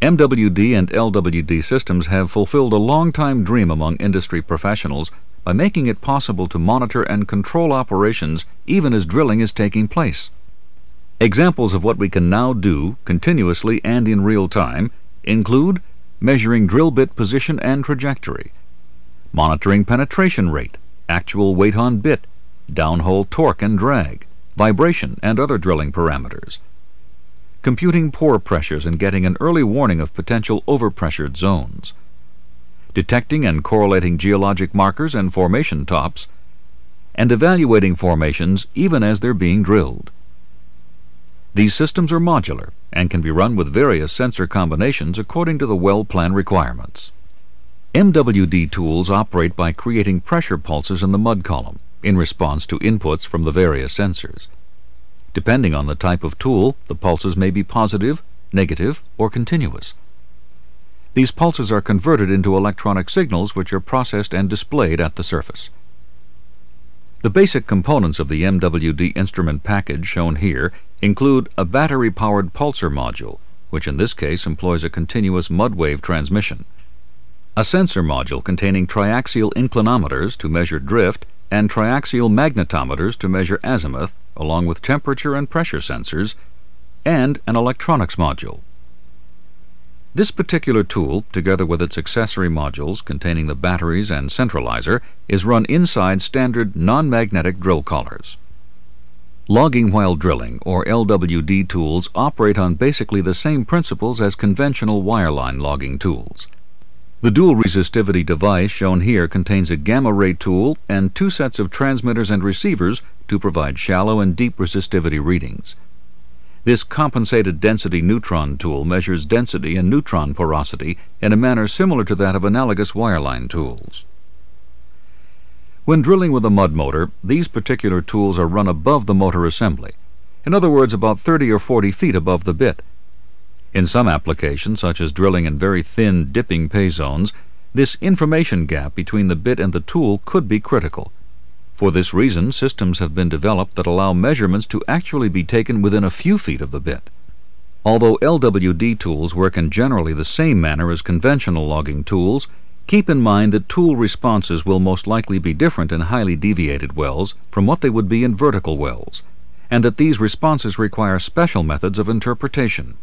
MWD and LWD systems have fulfilled a long-time dream among industry professionals by making it possible to monitor and control operations even as drilling is taking place. Examples of what we can now do continuously and in real time include measuring drill bit position and trajectory, monitoring penetration rate, actual weight on bit, downhole torque and drag, vibration and other drilling parameters, computing pore pressures and getting an early warning of potential overpressured zones, detecting and correlating geologic markers and formation tops, and evaluating formations even as they're being drilled. These systems are modular and can be run with various sensor combinations according to the well plan requirements. MWD tools operate by creating pressure pulses in the mud column in response to inputs from the various sensors. Depending on the type of tool, the pulses may be positive, negative, or continuous. These pulses are converted into electronic signals which are processed and displayed at the surface. The basic components of the MWD instrument package shown here include a battery-powered pulsar module, which in this case employs a continuous mud wave transmission, a sensor module containing triaxial inclinometers to measure drift and triaxial magnetometers to measure azimuth, along with temperature and pressure sensors, and an electronics module. This particular tool, together with its accessory modules containing the batteries and centralizer, is run inside standard non-magnetic drill collars. Logging while drilling, or LWD tools, operate on basically the same principles as conventional wireline logging tools. The dual resistivity device shown here contains a gamma ray tool and two sets of transmitters and receivers to provide shallow and deep resistivity readings. This compensated density neutron tool measures density and neutron porosity in a manner similar to that of analogous wireline tools. When drilling with a mud motor, these particular tools are run above the motor assembly, in other words about 30 or 40 feet above the bit. In some applications, such as drilling in very thin dipping pay zones, this information gap between the bit and the tool could be critical. For this reason, systems have been developed that allow measurements to actually be taken within a few feet of the bit. Although LWD tools work in generally the same manner as conventional logging tools, keep in mind that tool responses will most likely be different in highly deviated wells from what they would be in vertical wells, and that these responses require special methods of interpretation.